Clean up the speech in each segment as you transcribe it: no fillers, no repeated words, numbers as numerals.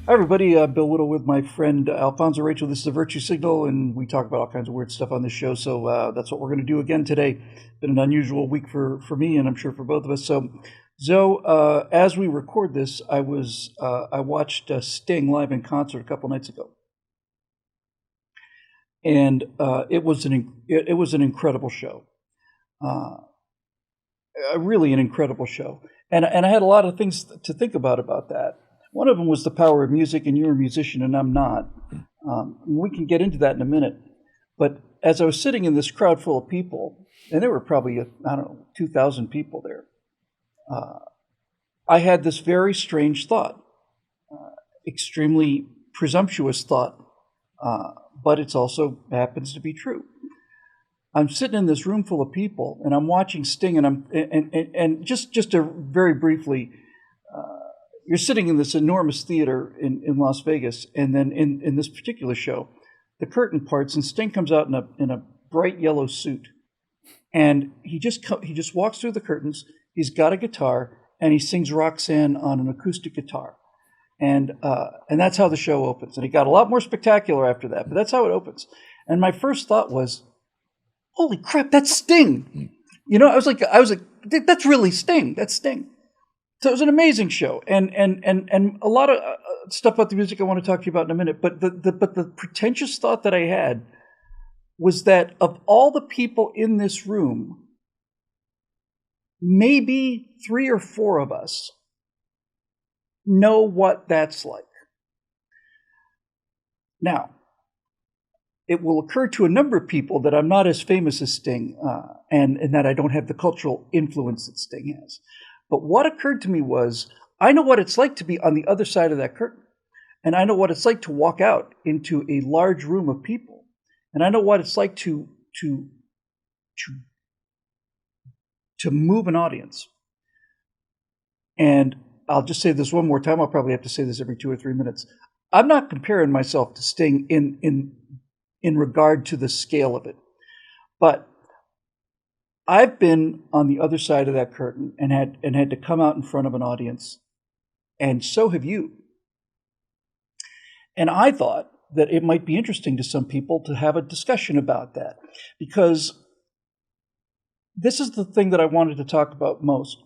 Hi, everybody. Bill Whittle with my friend Alfonzo Rachel. This is the Virtue Signal, and we talk about all kinds of weird stuff on this show. So that's what we're going to do again today. Been an unusual week for me, and I'm sure for both of us. So, Zoe, as we record this, I watched Sting live in concert a couple nights ago, and it was an incredible show. Really an incredible show, and I had a lot of things to think about that. One of them was the power of music, and you're a musician and I'm not. We can get into that in a minute. But as I was sitting in this crowd full of people, and there were probably, 2,000 people there, I had this very strange thought, extremely presumptuous thought, but it also happens to be true. I'm sitting in this room full of people, and I'm watching Sting, and just to very briefly, you're sitting in this enormous theater in Las Vegas, and then in this particular show, the curtain parts, and Sting comes out in a bright yellow suit, and he just walks through the curtains. He's got a guitar, and he sings Roxanne on an acoustic guitar, and that's how the show opens. And it got a lot more spectacular after that, but that's how it opens. And my first thought was, "Holy crap, that's Sting!" You know, I was like, "That's really Sting. That's Sting." So it was an amazing show, and a lot of stuff about the music I want to talk to you about in a minute. But the pretentious thought that I had was that of all the people in this room, maybe 3 or 4 of us know what that's like. Now, it will occur to a number of people that I'm not as famous as Sting, and that I don't have the cultural influence that Sting has. But what occurred to me was, I know what it's like to be on the other side of that curtain. And I know what it's like to walk out into a large room of people. And I know what it's like to move an audience. And I'll just say this one more time. I'll probably have to say this every 2 or 3 minutes. I'm not comparing myself to Sting in regard to the scale of it. But I've been on the other side of that curtain and had to come out in front of an audience, and so have you. And I thought that it might be interesting to some people to have a discussion about that, because this is the thing that I wanted to talk about most.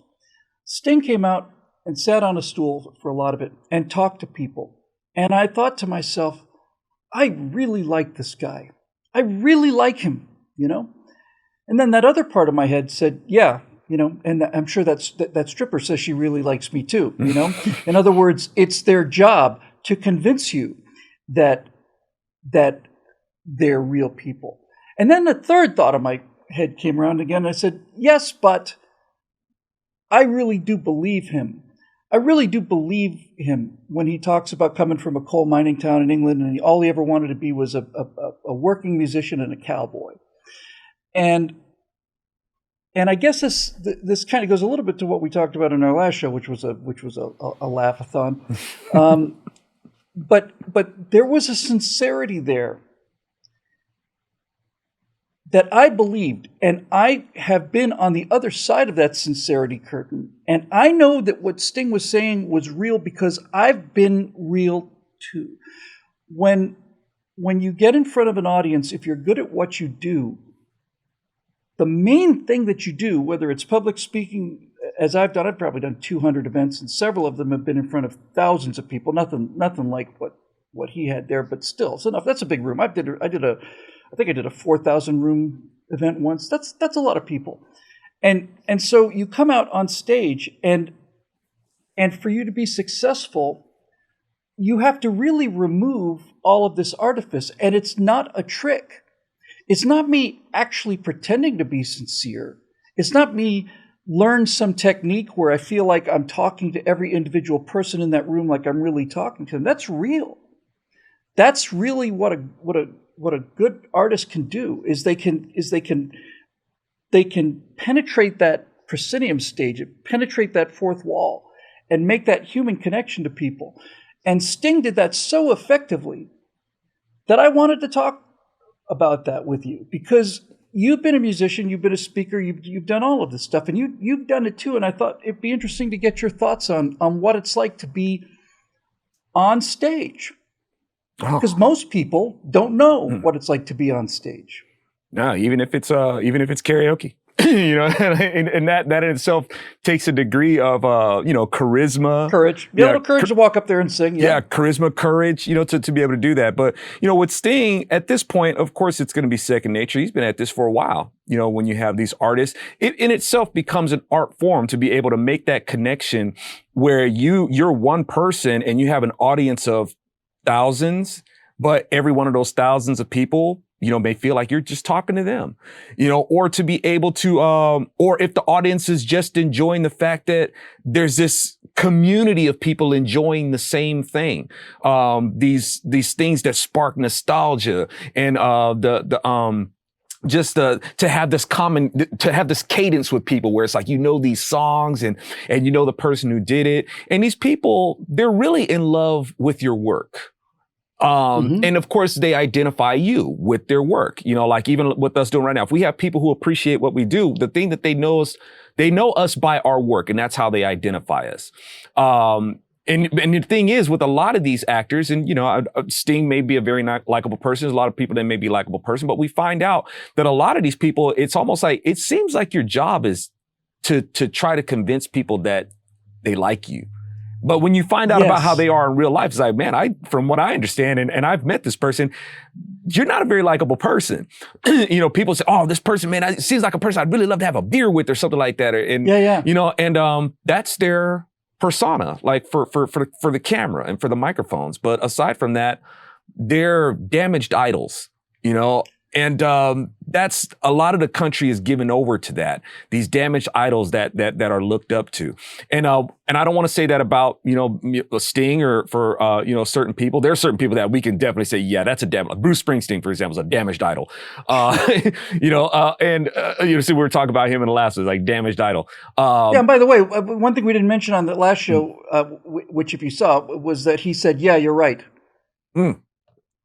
Sting came out and sat on a stool for a lot of it and talked to people. And I thought to myself, I really like this guy. I really like him, you know? And then that other part of my head said, yeah, you know, and I'm sure that stripper says she really likes me too, you know? In other words, it's their job to convince you that they're real people. And then the third thought of my head came around again. I said, yes, but I really do believe him. I really do believe him when he talks about coming from a coal mining town in England, and all he ever wanted to be was a working musician and a cowboy. And I guess this kind of goes a little bit to what we talked about in our last show, which was a laugh-a-thon. But there was a sincerity there that I believed, and I have been on the other side of that sincerity curtain, and I know that what Sting was saying was real because I've been real too. When you get in front of an audience, if you're good at what you do, the main thing that you do, whether it's public speaking, as I've probably done 200 events, and several of them have been in front of thousands of people. Nothing like what he had there, but still, it's enough. That's a big room. I think I did a 4,000 room event once. That's a lot of people, and so you come out on stage, and for you to be successful, you have to really remove all of this artifice, and it's not a trick. It's not me actually pretending to be sincere. It's not me learn some technique where I feel like I'm talking to every individual person in that room like I'm really talking to them. That's real. That's really what a good artist can do. Is they can penetrate that proscenium stage, penetrate that fourth wall, and make that human connection to people. And Sting did that so effectively that I wanted to talk about that with you, because you've been a musician, you've been a speaker, you've done all of this stuff, and you've done it too. And I thought it'd be interesting to get your thoughts on what it's like to be on stage, because most people don't know what it's like to be on stage. No, even if it's karaoke. You know, and that in itself takes a degree of charisma, courage, a little courage to walk up there and sing. Yeah, charisma, courage, to be able to do that. But with Sting at this point, of course, it's going to be second nature. He's been at this for a while. When you have these artists, it in itself becomes an art form to be able to make that connection where you're one person and you have an audience of thousands, but every one of those thousands of people may feel like you're just talking to them, or to be able to, or if the audience is just enjoying the fact that there's this community of people enjoying the same thing, these things that spark nostalgia and, to have this cadence with people where it's like, these songs and the person who did it. And these people, they're really in love with your work. And of course they identify you with their work, like even with us doing right now, if we have people who appreciate what we do, the thing that they know us by our work, and that's how they identify us. And the thing is with a lot of these actors, and Sting may be a very likable person. There's a lot of people that may be a likable person, but we find out that a lot of these people, it's almost like, it seems like your job is to try to convince people that they like you. But when you find out about how they are in real life, it's like, man, from what I understand, and I've met this person, you're not a very likable person. People say, oh, this person, man, it seems like a person I'd really love to have a beer with or something like that. And that's their persona, like for the camera and for the microphones. But aside from that, they're damaged idols, And that's a lot of the country is given over to that, these damaged idols that are looked up to. And I don't want to say that about, Sting or for, certain people. There are certain people that we can definitely say, yeah, that's a damaged, Bruce Springsteen, for example, is a damaged idol. So we were talking about him in the last, was like damaged idol. And by the way, one thing we didn't mention on the last show, which if you saw, was that he said, yeah, you're right.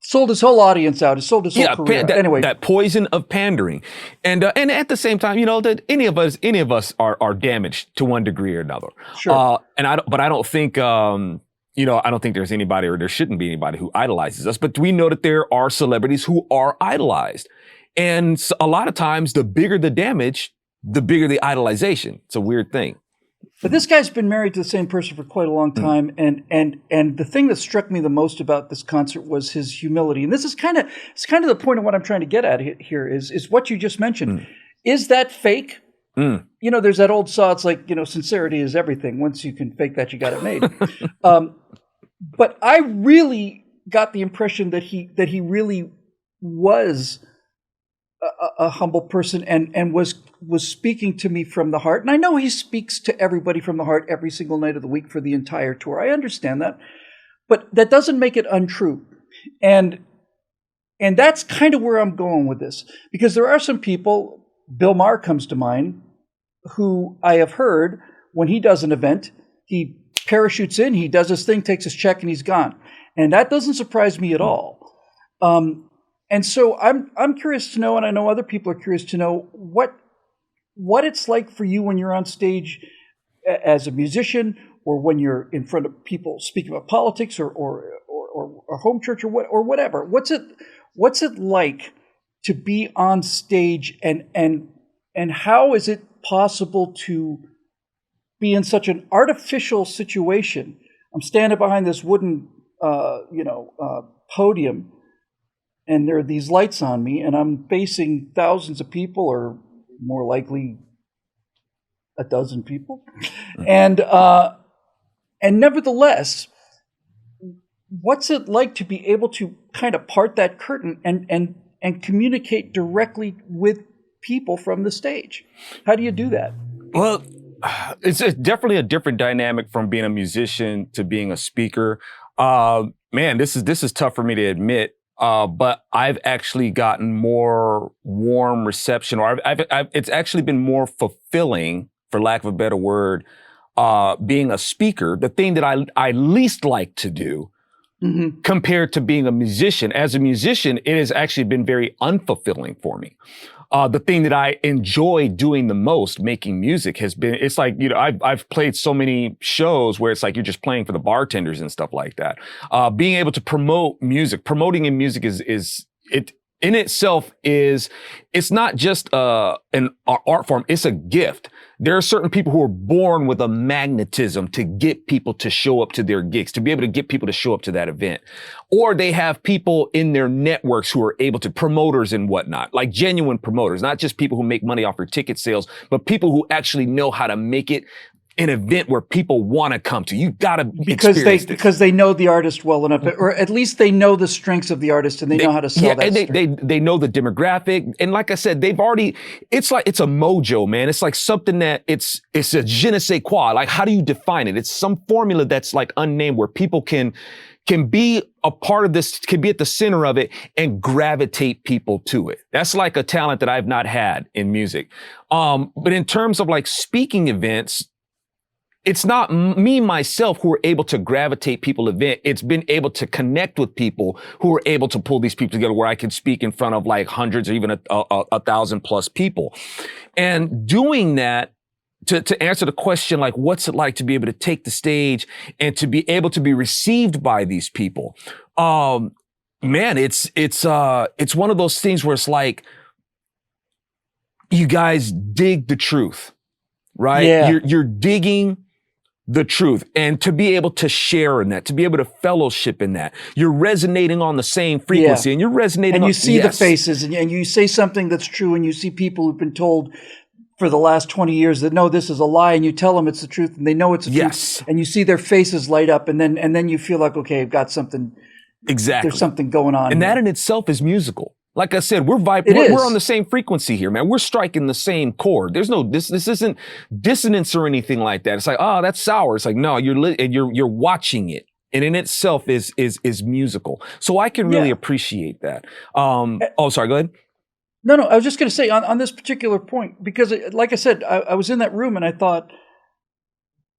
Sold his whole audience out. He sold his whole career. Anyway, that poison of pandering, and at the same time, that any of us are damaged to one degree or another. Sure. I don't think I don't think there's anybody, or there shouldn't be anybody, who idolizes us. But we know that there are celebrities who are idolized, and a lot of times, the bigger the damage, the bigger the idolization. It's a weird thing. But this guy's been married to the same person for quite a long time, and the thing that struck me the most about this concert was his humility. And this is kind of the point of what I'm trying to get at here is what you just mentioned. Is that fake? There's that old saw. It's like, sincerity is everything. Once you can fake that, you got it made. But I really got the impression that he really was a humble person and was speaking to me from the heart. And I know he speaks to everybody from the heart every single night of the week for the entire tour. I understand that. But that doesn't make it untrue. And that's kind of where I'm going with this. Because there are some people, Bill Maher comes to mind, who I have heard when he does an event, he parachutes in, he does his thing, takes his check, and he's gone. And that doesn't surprise me at all. And so I'm curious to know, and I know other people are curious to know, what it's like for you when you're on stage as a musician, or when you're in front of people speaking about politics or home church or whatever. What's it like to be on stage, and how is it possible to be in such an artificial situation? I'm standing behind this wooden podium, and there are these lights on me, and I'm facing thousands of people, or more likely a dozen people. And nevertheless, what's it like to be able to kind of part that curtain and communicate directly with people from the stage? How do you do that? Well, it's definitely a different dynamic from being a musician to being a speaker. Man, this is tough for me to admit. But I've actually gotten more warm reception, or it's actually been more fulfilling, for lack of a better word, being a speaker, the thing that I least like to do compared to being a musician. As a musician, it has actually been very unfulfilling for me. The thing that I enjoy doing the most, making music, has been, it's like, I've played so many shows where it's like you're just playing for the bartenders and stuff like that. Being able to promote music, promoting in music is it in itself it's not just an art form, it's a gift. There are certain people who are born with a magnetism to get people to show up to their gigs, to be able to get people to show up to that event. Or they have people in their networks who are able to, promoters and whatnot, like genuine promoters, not just people who make money off their ticket sales, but people who actually know how to make it an event where people want to come to. You gotta because they know the artist well enough, or at least they know the strengths of the artist and they know how to sell that. And they know the demographic. And like I said, they've already, it's like, it's a mojo, man. It's like something that it's a je ne sais quoi. Like, how do you define it? It's some formula that's like unnamed, where people can be a part of this, can be at the center of it and gravitate people to it. That's like a talent that I've not had in music. But in terms of like speaking events, it's not me, myself, who are able to gravitate people event. It's been able to connect with people who are able to pull these people together where I can speak in front of like hundreds or even a 1,000+ people. And doing that, to answer the question, like, what's it like to be able to take the stage and to be able to be received by these people? Man, it's one of those things where it's like, you guys dig the truth, right? Yeah. You're digging the truth, and to be able to share in that, to be able to fellowship in that, you're resonating on the same frequency, and you're resonating. And you on, see yes. the faces, and you say something that's true, and you see people who've been told for the last 20 years that no, this is a lie, and you tell them it's the truth, and they know it's the truth, and you see their faces light up, and then you feel like, okay, I've got something. Exactly, there's something going on, and here. That in itself is musical. Like I said, we're on the same frequency here, man. We're striking the same chord. There's no this isn't dissonance or anything like that. It's like, oh, that's sour. It's like, no, you're watching it, and in itself is musical. So I can really appreciate that. Oh, sorry, go ahead. No, I was just going to say on this particular point, because like I said, I was in that room and I thought,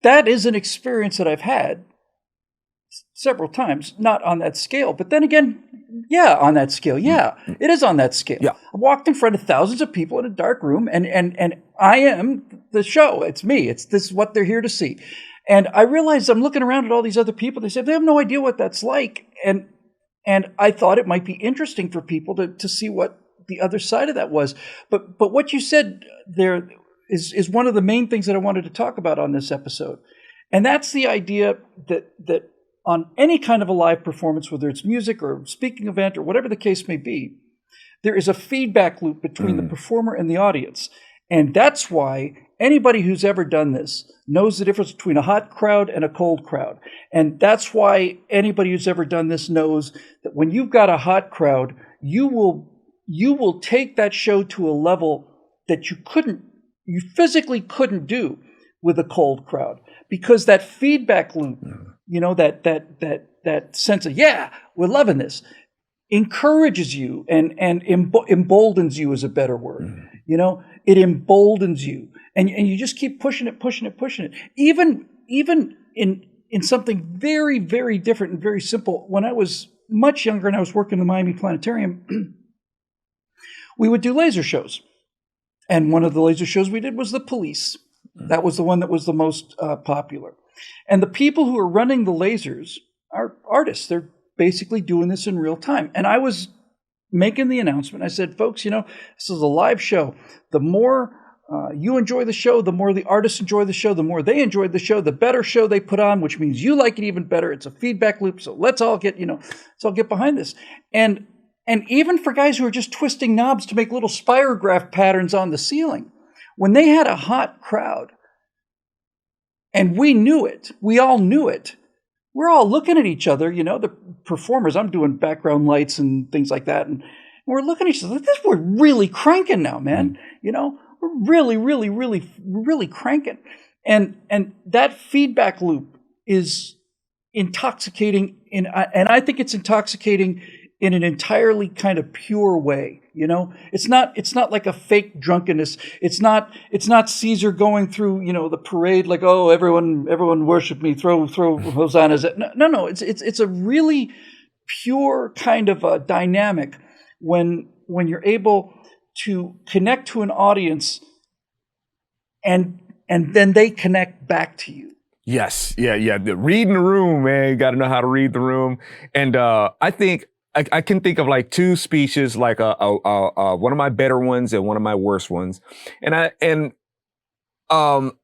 that is an experience that I've had several times, not on that scale, but then again, on that scale. Yeah, it is on that scale. Yeah. I walked in front of thousands of people in a dark room, and I am the show. It's me. This is what they're here to see. And I realized I'm looking around at all these other people. They said they have no idea what that's like. And I thought it might be interesting for people to see what the other side of that was. But what you said there is one of the main things that I wanted to talk about on this episode. And that's the idea that on any kind of a live performance, whether it's music or speaking event or whatever the case may be, there is a feedback loop between the performer and the audience. And that's why anybody who's ever done this knows the difference between a hot crowd and a cold crowd. And that's why anybody who's ever done this knows that when you've got a hot crowd, you will take that show to a level that you physically couldn't do with a cold crowd, because that feedback loop, that sense of, we're loving this, encourages you and emboldens you is a better word. It emboldens you, and you just keep pushing it. Even in something very, very different and very simple. When I was much younger and I was working in the Miami Planetarium, we would do laser shows. And one of the laser shows we did was The Police. That was the one that was the most popular. And the people who are running the lasers are artists. They're basically doing this in real time. And I was making the announcement. I said, folks, this is a live show. The more you enjoy the show, the more the artists enjoy the show, the more they enjoyed the show, the better show they put on, which means you like it even better. It's a feedback loop. So let's all get behind this. And even for guys who are just twisting knobs to make little spirograph patterns on the ceiling, when they had a hot crowd, and we knew it, we all knew it, we're all looking at each other, the performers, I'm doing background lights and things like that, and we're looking at each other, we're really cranking now, man. We're really, really, really, really cranking. And that feedback loop is intoxicating, and I think it's intoxicating in an entirely kind of pure way. You know, it's not like a fake drunkenness. It's not Caesar going through, you know, the parade like, oh, everyone worship me, throw hosannas. No. It's a really pure kind of a dynamic when you're able to connect to an audience and then they connect back to you. Yes. Yeah. Reading the room, man. You got to know how to read the room. And I think I can think of like two speeches, like one of my better ones and one of my worst ones. And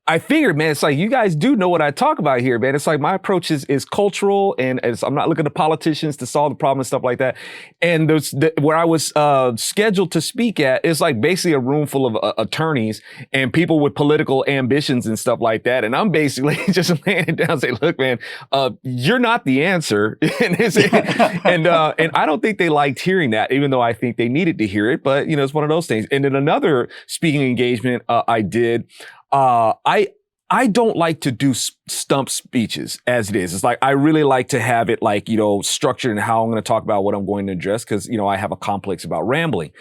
I figured, man, it's like, you guys do know what I talk about here, man. It's like my approach is cultural, and I'm not looking to politicians to solve the problem and stuff like that. And where I was scheduled to speak at is like basically a room full of attorneys and people with political ambitions and stuff like that. And I'm basically just laying it down and say, look, man, you're not the answer. and I don't think they liked hearing that, even though I think they needed to hear it. But, you know, it's one of those things. And then another speaking engagement I did, I don't like to do stump speeches as it is. It's like, I really like to have it like, you know, structured in how I'm going to talk about what I'm going to address. Cause, you know, I have a complex about rambling.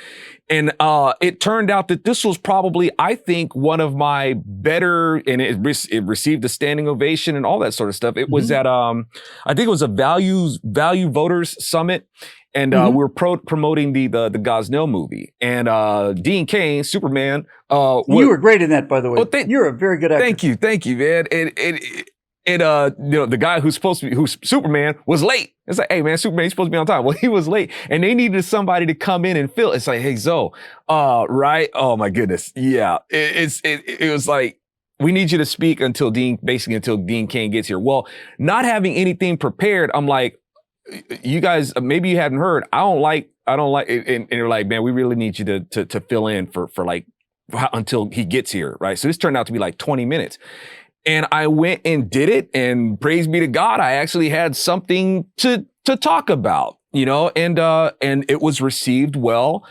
And, it turned out that this was probably, I think, one of my better, and it received a standing ovation and all that sort of stuff. It was at, I think it was a value voters summit. And we were promoting the Gosnell movie, and Dean Cain, Superman. You were great in that, by the way. Oh, you're a very good actor. Thank you, man. And you know, the guy who's Superman was late. It's like, hey, man, Superman's supposed to be on time. Well, he was late, and they needed somebody to come in and fill. It's like, hey, Zoe, right? Oh my goodness, yeah. It was like, we need you to speak until Dean Cain gets here. Well, not having anything prepared, I'm like, you guys, maybe you hadn't heard, I don't like it. And they're like, man, we really need you to fill in for like until he gets here. Right. So this turned out to be like 20 minutes, and I went and did it, and praise be to God, I actually had something to talk about, you know, and it was received well.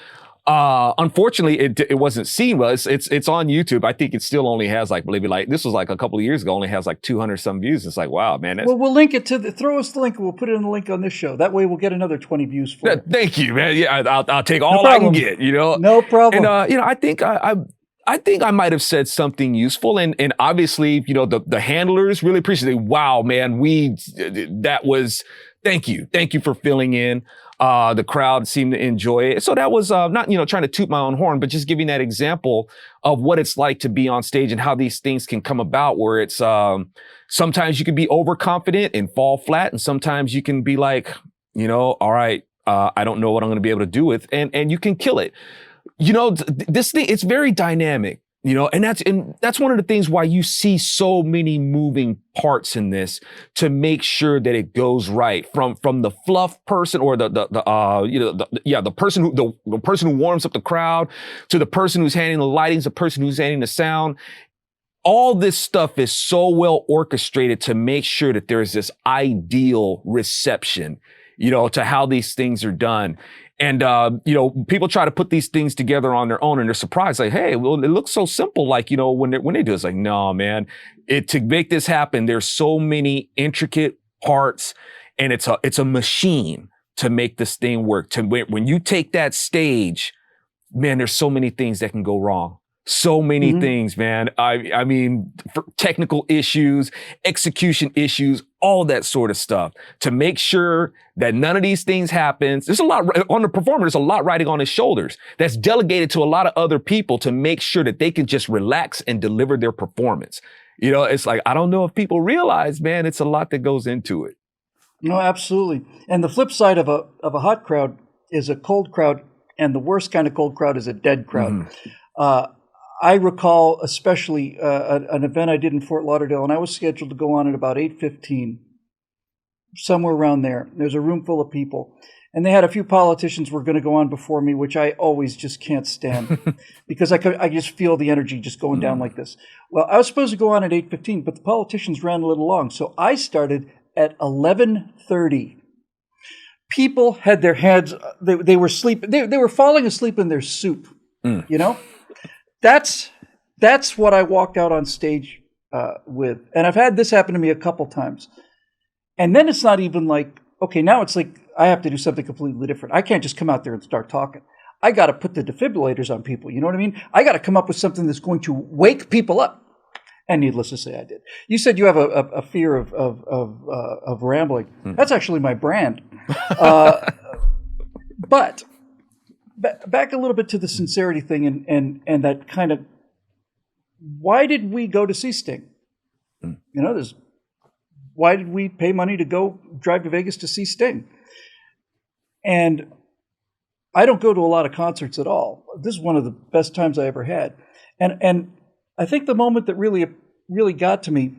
Unfortunately, it wasn't seen well. It's on YouTube. I think it still only has like, believe it, like, this was like a couple of years ago, only has like 200 some views. It's like, wow, man. Well, we'll link it throw us the link, and we'll put it in the link on this show. That way we'll get another 20 views for it. Thank you, man. Yeah, I'll take all I can get, you know? No problem. And, you know, I think I might have said something useful, and obviously, you know, the handlers really appreciate it. Wow, man, thank you for filling in. The crowd seemed to enjoy it. So that was not, you know, trying to toot my own horn, but just giving that example of what it's like to be on stage and how these things can come about, where it's sometimes you can be overconfident and fall flat, and sometimes you can be like, you know, all right, I don't know what I'm going to be able to do with, and you can kill it. You know, this thing, it's very dynamic. You know, and that's one of the things why you see so many moving parts in this, to make sure that it goes right, from the fluff person, or the person who warms up the crowd, to the person who's handling the lighting, the person who's handling the sound. All this stuff is so well orchestrated to make sure that there's this ideal reception, you know, to how these things are done. And, you know, people try to put these things together on their own, and they're surprised, like, hey, well, it looks so simple. Like, you know, when they do it, it's like, no, man, to make this happen, there's so many intricate parts, and it's a machine to make this thing work. When you take that stage, man, there's so many things that can go wrong. So many things, man. I mean, for technical issues, execution issues, all that sort of stuff, to make sure that none of these things happens. There's a lot on the performer. There's a lot riding on his shoulders that's delegated to a lot of other people to make sure that they can just relax and deliver their performance. You know, it's like, I don't know if people realize, man, it's a lot that goes into it. No, absolutely. And the flip side of a hot crowd is a cold crowd, and the worst kind of cold crowd is a dead crowd. I recall especially an event I did in Fort Lauderdale, and I was scheduled to go on at about 8:15, somewhere around there. There's a room full of people, and they had a few politicians were going to go on before me, which I always just can't stand because I just feel the energy just going down like this. Well, I was supposed to go on at 8:15, but the politicians ran a little long, so I started at 11:30. People had their heads; they were sleeping. They were falling asleep in their soup. You know. That's what I walked out on stage with. And I've had this happen to me a couple times. And then it's not even like, okay, now it's like I have to do something completely different. I can't just come out there and start talking. I got to put the defibrillators on people. You know what I mean? I got to come up with something that's going to wake people up. And needless to say, I did. You said you have a fear of rambling. That's actually my brand. But back a little bit to the sincerity thing and that kind of, why did we go to see Sting? You know, why did we pay money to go drive to Vegas to see Sting? And I don't go to a lot of concerts at all. This is one of the best times I ever had. And I think the moment that really got to me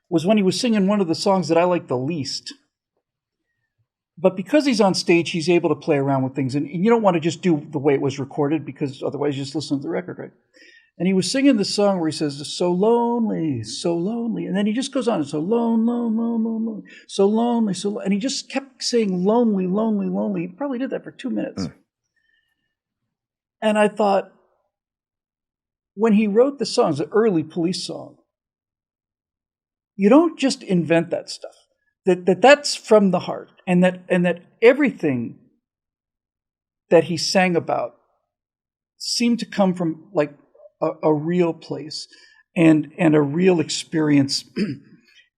was when he was singing one of the songs that I like the least. But because he's on stage, he's able to play around with things. And you don't want to just do the way it was recorded, because otherwise you just listen to the record, right? And he was singing this song where he says, so lonely, so lonely. And then he just goes on, so lonely, so lonely, so lonely. And he just kept saying lonely, lonely, lonely. He probably did that for 2 minutes. And I thought, when he wrote the songs, the early Police song, you don't just invent that stuff. That's from the heart. And that everything that he sang about seemed to come from like a real place and a real experience.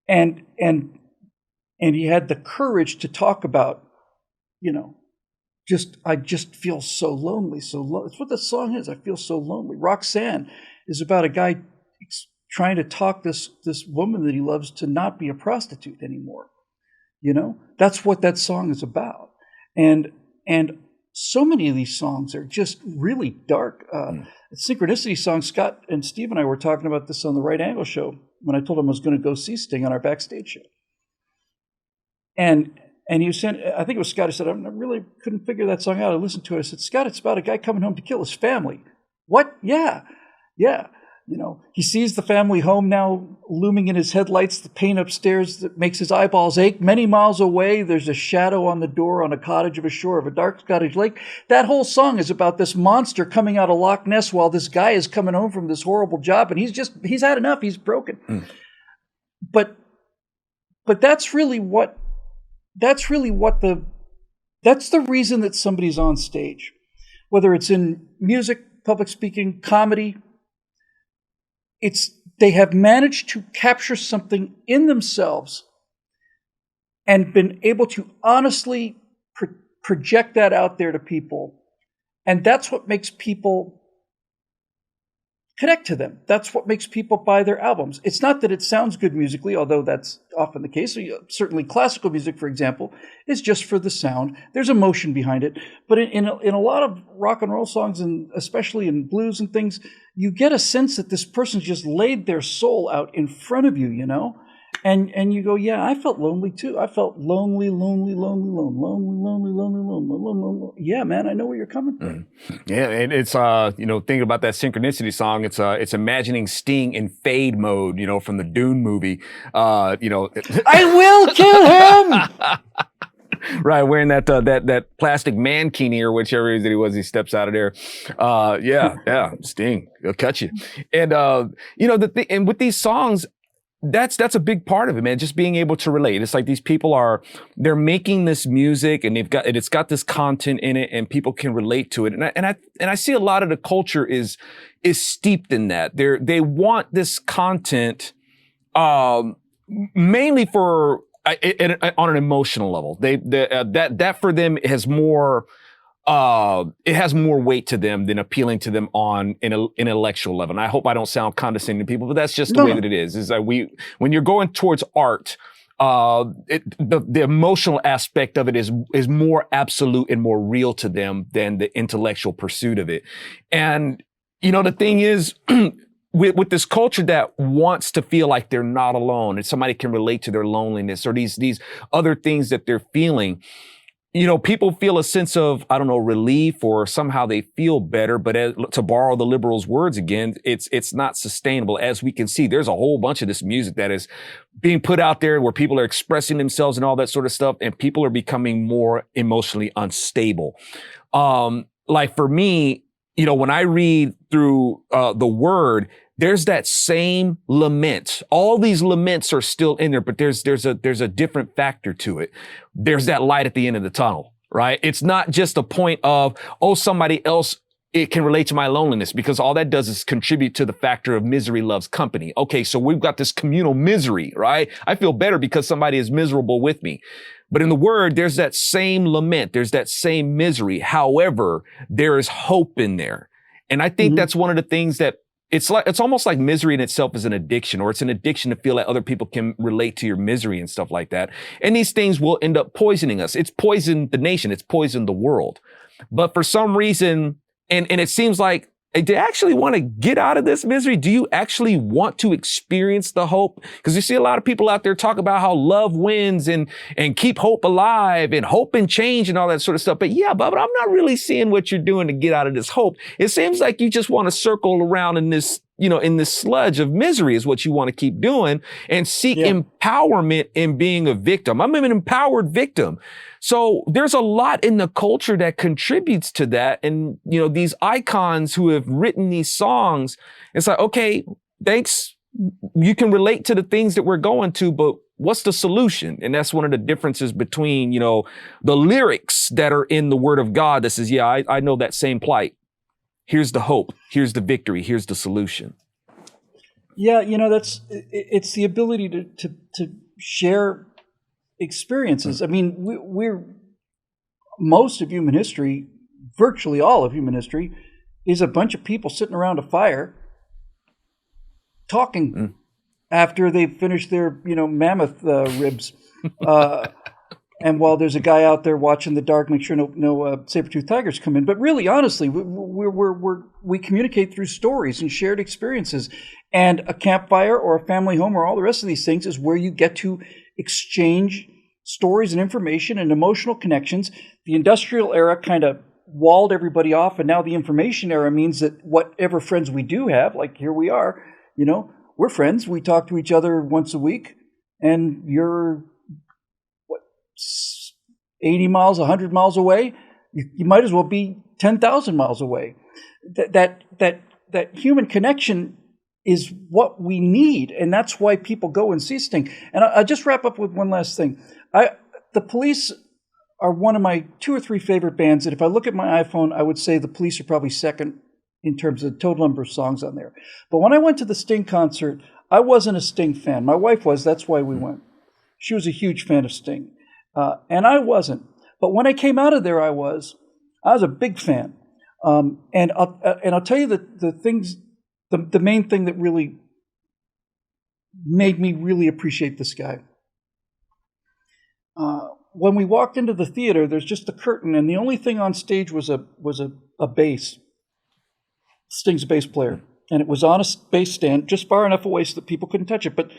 and he had the courage to talk about, you know, I just feel so lonely, It's what the song is. I feel so lonely. Roxanne is about a guy trying to talk this woman that he loves to not be a prostitute anymore. You know, that's what that song is about. And so many of these songs are just really dark. Synchronicity song, Scott and Steve and I were talking about this on the Right Angle show when I told him I was going to go see Sting on our backstage show. And he was saying, I think it was Scott who said, I really couldn't figure that song out. I listened to it. I said, Scott, it's about a guy coming home to kill his family. What? Yeah. You know, he sees the family home now looming in his headlights, the pain upstairs that makes his eyeballs ache. Many miles away, there's a shadow on the door on a cottage of a shore of a dark Scottish lake. That whole song is about this monster coming out of Loch Ness while this guy is coming home from this horrible job, and he's had enough. He's broken. But that's really the reason that somebody's on stage, whether it's in music, public speaking, comedy. They have managed to capture something in themselves and been able to honestly project that out there to people. And that's what makes people connect to them. That's what makes people buy their albums. It's not that it sounds good musically, although that's often the case. Certainly classical music, for example, is just for the sound. There's emotion behind it. But in a lot of rock and roll songs, and especially in blues and things, you get a sense that this person's just laid their soul out in front of you, you know? And you go, yeah, I felt lonely too. I felt lonely. Yeah, man, I know where you're coming from. Yeah, and it's thinking about that Synchronicity song. It's imagining Sting in fade mode, from the Dune movie. I will kill him. Right, wearing that plastic mankini or whichever it is that he was. He steps out of there. Yeah, Sting, he'll cut you. And and with these songs, that's a big part of it, man. Just being able to relate. It's like these people they're making this music and it's got this content in it and people can relate to it. And I see a lot of the culture is steeped in that. They want this content, mainly for, on an emotional level. That for them has more, it has more weight to them than appealing to them on an intellectual level. And I hope I don't sound condescending to people, but that's just the way that it is. Is that when you're going towards art, the emotional aspect of it is more absolute and more real to them than the intellectual pursuit of it. And the thing is, with this culture that wants to feel like they're not alone and somebody can relate to their loneliness or these other things that they're feeling. People feel a sense of, relief, or somehow they feel better. But to borrow the liberals' words again, it's not sustainable. As we can see, there's a whole bunch of this music that is being put out there where people are expressing themselves and all that sort of stuff, and people are becoming more emotionally unstable. Like for me, when I read through the Word, there's that same lament. All these laments are still in there, but there's a different factor to it. There's that light at the end of the tunnel, right? It's not just a point of, oh, somebody else, it can relate to my loneliness, because all that does is contribute to the factor of misery loves company. Okay, so we've got this communal misery, right? I feel better because somebody is miserable with me. But in the word, there's that same lament. There's that same misery. However, there is hope in there. And I think that's one of the things that it's almost like misery in itself is an addiction, or it's an addiction to feel like other people can relate to your misery and stuff like that. And these things will end up poisoning us. It's poisoned the nation. It's poisoned the world. But for some reason, and it seems like, do you actually want to get out of this misery? Do you actually want to experience the hope? Because you see a lot of people out there talk about how love wins and keep hope alive and hope and change and all that sort of stuff. But yeah, but I'm not really seeing what you're doing to get out of this hope. It seems like you just want to circle around in this, in this sludge of misery is what you want to keep doing, and seek empowerment in being a victim. I'm an empowered victim. So there's a lot in the culture that contributes to that. And, these icons who have written these songs, it's like, okay, thanks. You can relate to the things that we're going to, but what's the solution? And that's one of the differences between, the lyrics that are in the Word of God that says, yeah, I know that same plight. Here's the hope. Here's the victory. Here's the solution. Yeah, it's the ability to share experiences. I mean, we're most of human history, virtually all of human history, is a bunch of people sitting around a fire talking after they've finished their mammoth ribs. And while there's a guy out there watching the dark, make sure no saber-toothed tigers come in. But really, honestly, we communicate through stories and shared experiences. And a campfire or a family home or all the rest of these things is where you get to exchange stories and information and emotional connections. The industrial era kind of walled everybody off, and now the information era means that whatever friends we do have, like here we are, we're friends. We talk to each other once a week, and you're 80 miles, 100 miles away. You might as well be 10,000 miles away. That human connection is what we need, and that's why people go and see Sting. And I'll just wrap up with one last thing. The Police are one of my 2 or 3 favorite bands, and if I look at my iPhone, I would say the Police are probably second in terms of the total number of songs on there. But when I went to the Sting concert, I wasn't a Sting fan. My wife was. That's why we went. She was a huge fan of Sting. And I wasn't. But when I came out of there, I was a big fan. And I'll tell you the main thing that really made me really appreciate this guy. When we walked into the theater, there's just a curtain, and the only thing on stage was a bass. Sting's a bass player, and it was on a bass stand just far enough away so that people couldn't touch it. But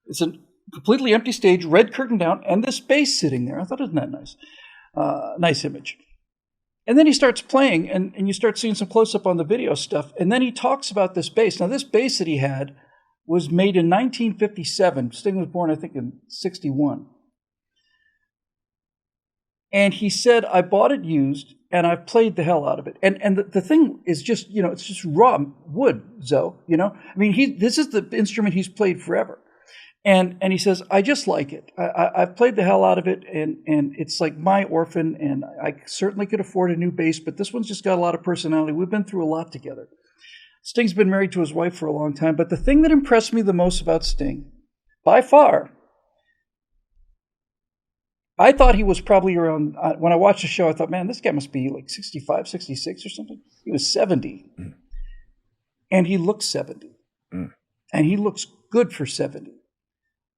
it's a completely empty stage, red curtain down, and this bass sitting there. I thought, isn't that nice? Nice image. And then he starts playing, and you start seeing some close-up on the video stuff, and then he talks about this bass. Now, this bass that he had was made in 1957. Sting was born, I think, in 61. And he said, I bought it used, and I've played the hell out of it. And the thing is just, it's just raw wood, Zoe, I mean, this is the instrument he's played forever. And he says, I just like it. I've played the hell out of it, and it's like my orphan, and I certainly could afford a new bass, but this one's just got a lot of personality. We've been through a lot together. Sting's been married to his wife for a long time, but the thing that impressed me the most about Sting, by far, I thought he was probably around, when I watched the show, I thought, man, this guy must be like 65, 66 or something. He was 70. And he looks 70. And he looks good for 70.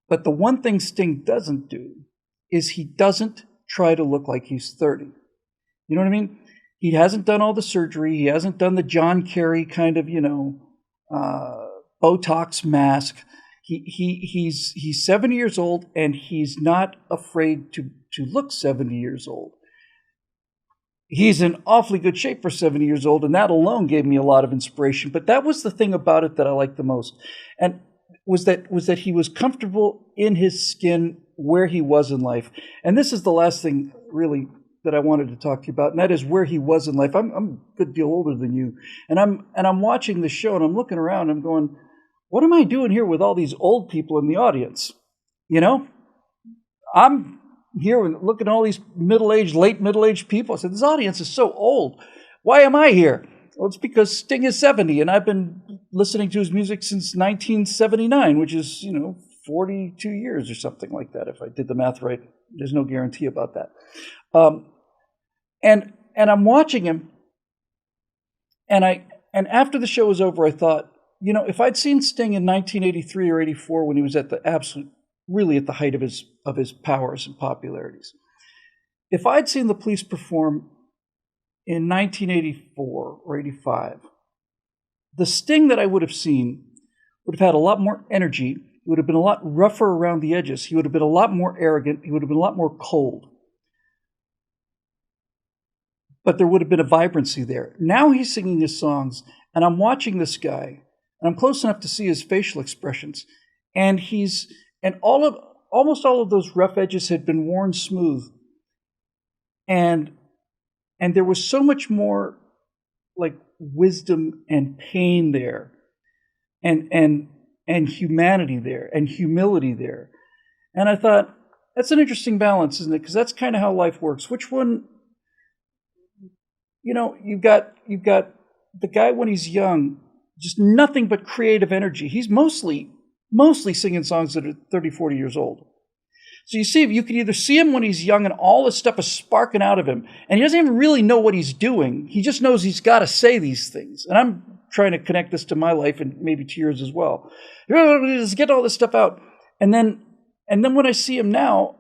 But the one thing Sting doesn't do is he doesn't try to look like he's 30. You know what I mean? He hasn't done all the surgery. He hasn't done the John Kerry kind of, Botox mask. He's 70 years old, and he's not afraid to look 70 years old. He's in awfully good shape for 70 years old, and that alone gave me a lot of inspiration. But that was the thing about it that I liked the most, and was that he was comfortable in his skin where he was in life. And this is the last thing, really, that I wanted to talk to you about, and that is where he was in life. I'm a good deal older than you, and I'm watching the show, and I'm looking around, and I'm going, what am I doing here with all these old people in the audience? You know, I'm here looking at all these late middle-aged people. I said, this audience is so old. Why am I here? Well, it's because Sting is 70, and I've been listening to his music since 1979, which is, 42 years or something like that, if I did the math right. There's no guarantee about that. And I'm watching him, and after the show was over, I thought, if I'd seen Sting in 1983 or 84 when he was at the really at the height of his powers and popularities, if I'd seen the Police perform in 1984 or 85, the Sting that I would have seen would have had a lot more energy. He would have been a lot rougher around the edges. He would have been a lot more arrogant. He would have been a lot more cold. But there would have been a vibrancy there. Now he's singing his songs, and I'm watching this guy, and I'm close enough to see his facial expressions, and almost all of those rough edges had been worn smooth, and there was so much more like wisdom and pain there, and humanity there, and humility there. And I thought, that's an interesting balance, isn't it? Because that's kind of how life works. Which one, you've got the guy when he's young, just nothing but creative energy. He's mostly singing songs that are 30, 40 years old. So you can either see him when he's young and all this stuff is sparking out of him, and he doesn't even really know what he's doing. He just knows he's got to say these things. And I'm trying to connect this to my life and maybe to yours as well. Just get all this stuff out. And then when I see him now,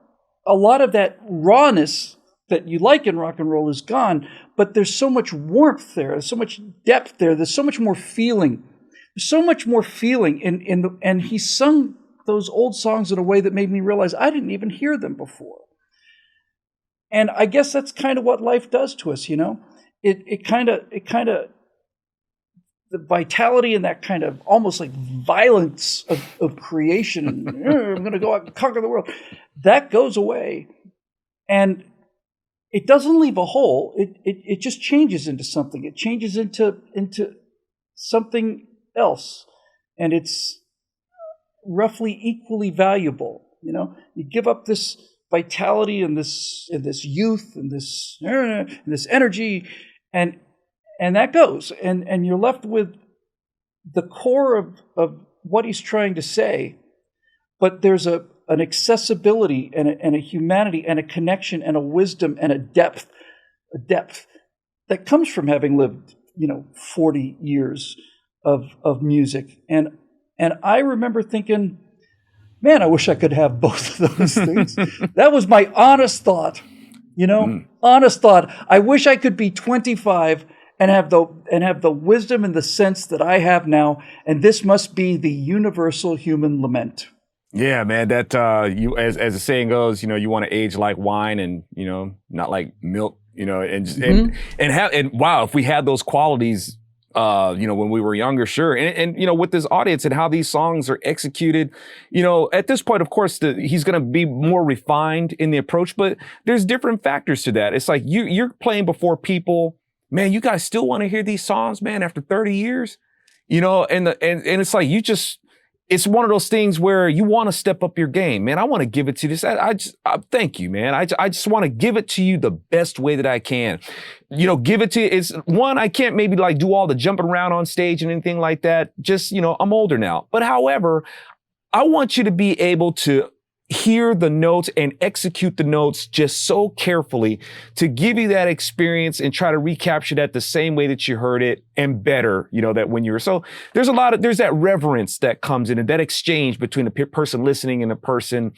a lot of that rawness that you like in rock and roll is gone, but there's so much warmth there, there's so much depth there, there's so much more feeling. There's so much more feeling and he sung those old songs in a way that made me realize I didn't even hear them before. And I guess that's kind of what life does to us, It kind of the vitality and that kind of almost like violence of creation. I'm going to go out and conquer the world. That goes away. And it doesn't leave a hole. It just changes into something. It changes into something else. And it's roughly equally valuable. You give up this vitality and this youth and this energy, and that goes, and you're left with the core of what he's trying to say, but there's an accessibility and a humanity and a connection and a wisdom and a depth that comes from having lived 40 years of music. And I remember thinking, man, I wish I could have both of those things. That was my honest thought, honest thought. I wish I could be 25 and have the wisdom and the sense that I have now, and this must be the universal human lament. Yeah, man. That you, as the saying goes, you want to age like wine, and not like milk. And wow, if we had those qualities, when we were younger, sure. And with this audience and how these songs are executed, at this point, of course, he's going to be more refined in the approach, but there's different factors to that. It's like you're playing before people. Man, you guys still want to hear these songs, man, after 30 years, and it's like it's one of those things where you want to step up your game, man. I want to give it to you. I thank you, man. I just want to give it to you the best way that I can. Give it to you. It's one, I can't maybe like do all the jumping around on stage and anything like that. Just, I'm older now. But however, I want you to be able to hear the notes and execute the notes just so carefully to give you that experience and try to recapture that the same way that you heard it and better, that when you're, so there's that reverence that comes in and that exchange between the person listening and the person,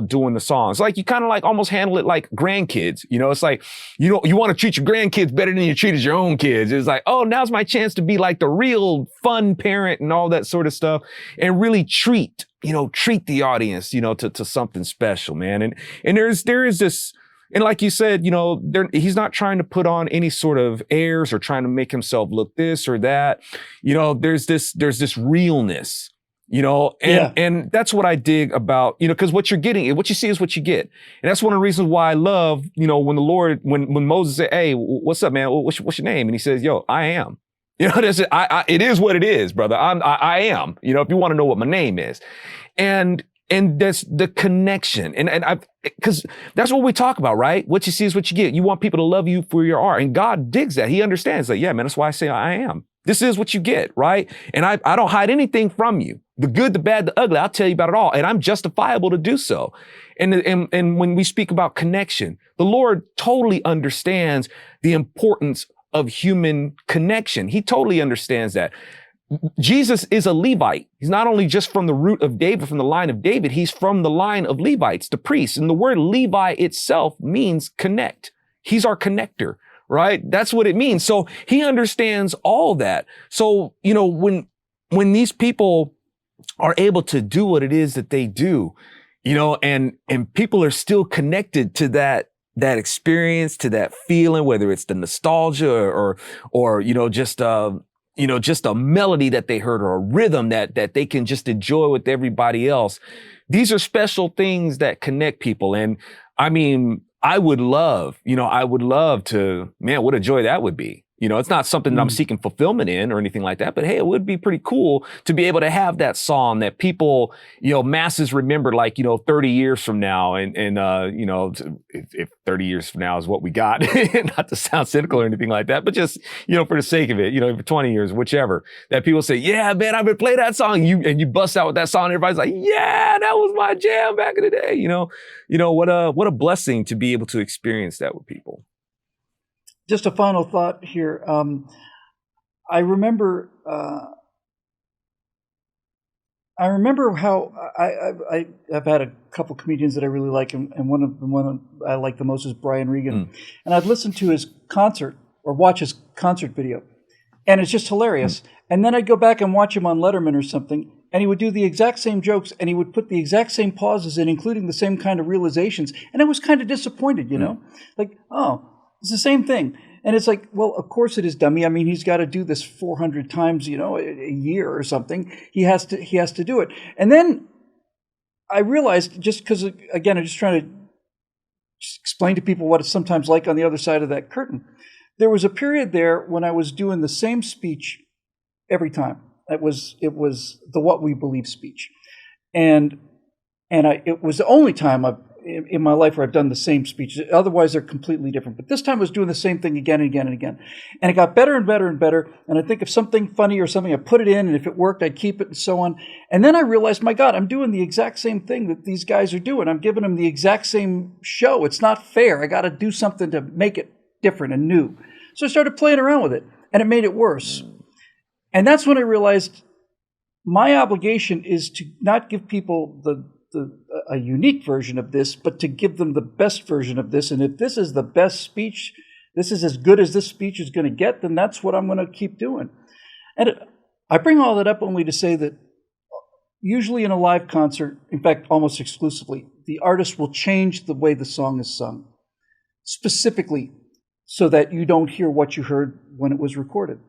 doing the songs. Like you kind of like almost handle it like grandkids, it's like, you want to treat your grandkids better than you treated your own kids. It's like, oh, now's my chance to be like the real fun parent and all that sort of stuff and really treat the audience, to something special, man. And there is this, and like you said, he's not trying to put on any sort of airs or trying to make himself look this or that. There's this realness, And that's what I dig about, because what you're getting, what you see is what you get. And that's one of the reasons why I love, when the Lord, when Moses said, hey, what's up, man? What's your name? And he says, yo, I am. That's it. It is what it is, brother. I am, if you want to know what my name is. And that's the connection. Because that's what we talk about, right? What you see is what you get. You want people to love you for your art. And God digs that. He understands that. Yeah, man, that's why I say I am. This is what you get, right? And I don't hide anything from you. The good, the bad, the ugly, I'll tell you about it all. And I'm justifiable to do so. And when we speak about connection, the Lord totally understands the importance of human connection. He totally understands that. Jesus is a Levite. He's not only just from the root of David, from the line of David, he's from the line of Levites, the priests. And the word Levi itself means connect. He's our connector. Right? That's what it means. So he understands all that. So, when these people are able to do what it is that they do, and people are still connected to that experience, to that feeling, whether it's the nostalgia or just a melody that they heard or a rhythm that they can just enjoy with everybody else. These are special things that connect people. And I mean, I would love to, man, what a joy that would be. It's not something that I'm seeking fulfillment in or anything like that, but hey, it would be pretty cool to be able to have that song that people, masses remember 30 years from now. And if 30 years from now is what we got, not to sound cynical or anything like that, but just, for the sake of it, for 20 years, whichever, that people say, yeah, man, I've been playing that song. You bust out with that song. And everybody's like, yeah, that was my jam back in the day. What a blessing to be able to experience that with people. Just a final thought here. I remember how I've had a couple comedians that I really like, and one I like the most is Brian Regan. And I'd listen to his concert or watch his concert video, and it's just hilarious. And then I'd go back and watch him on Letterman or something, and he would do the exact same jokes, and he would put the exact same pauses in, including the same kind of realizations. And I was kind of disappointed, like, oh, it's the same thing. And it's like, well, of course it is, dummy. I mean, he's got to do this 400 times, a year or something. He has to do it. And then I realized, just because, again, I'm just trying to explain to people what it's sometimes like on the other side of that curtain. There was a period there when I was doing the same speech every time. It was the What We Believe speech. And it was the only time in my life where I've done the same speech. Otherwise, they're completely different. But this time I was doing the same thing again and again and again. And it got better and better and better. And I think if something funny or something, I put it in, and if it worked, I'd keep it, and so on. And then I realized, my God, I'm doing the exact same thing that these guys are doing. I'm giving them the exact same show. It's not fair. I got to do something to make it different and new. So I started playing around with it, and it made it worse. And that's when I realized my obligation is to not give people a unique version of this, but to give them the best version of this. And if this is the best speech, this is as good as this speech is going to get, then that's what I'm going to keep doing. And I bring all that up only to say that usually in a live concert, in fact, almost exclusively, the artist will change the way the song is sung, specifically so that you don't hear what you heard when it was recorded.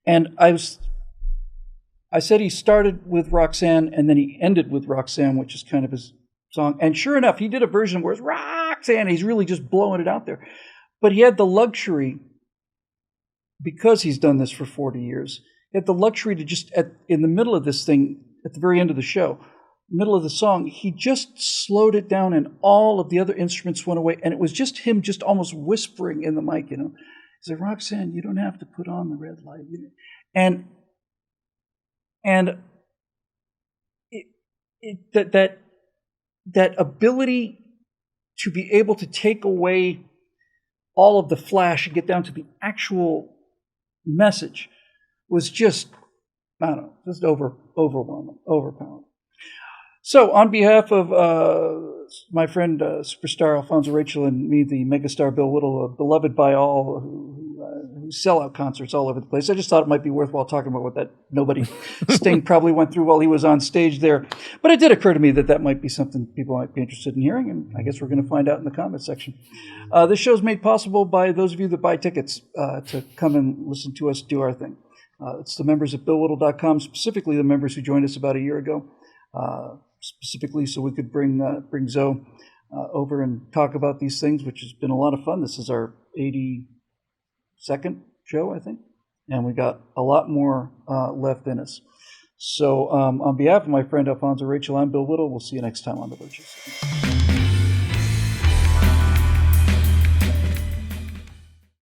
And I said he started with Roxanne, and then he ended with Roxanne, which is kind of his song. And sure enough, he did a version where it's Roxanne. He's really just blowing it out there. But he had the luxury, because he's done this for 40 years, he had the luxury to just, in the middle of this thing, at the very end of the show, middle of the song, he just slowed it down, and all of the other instruments went away. And it was just him just almost whispering in the mic, He said, Roxanne, you don't have to put on the red light. And that ability to be able to take away all of the flash and get down to the actual message was just, I don't know, just overwhelming, overpowering. So on behalf of my friend, superstar Alfonzo Rachel, and me, the megastar Bill Whittle, beloved by all who sell out concerts all over the place, I just thought it might be worthwhile talking about what that nobody Sting probably went through while he was on stage there. But it did occur to me that might be something people might be interested in hearing, and I guess we're going to find out in the comments section. This show is made possible by those of you that buy tickets to come and listen to us do our thing. It's the members at BillWhittle.com, specifically the members who joined us about a year ago, specifically so we could bring Zoe over and talk about these things, which has been a lot of fun. This is our 82nd show, I think, and we got a lot more left in us. So on behalf of my friend Alfonzo Rachel, I'm Bill Whittle. We'll see you next time on The Virtues.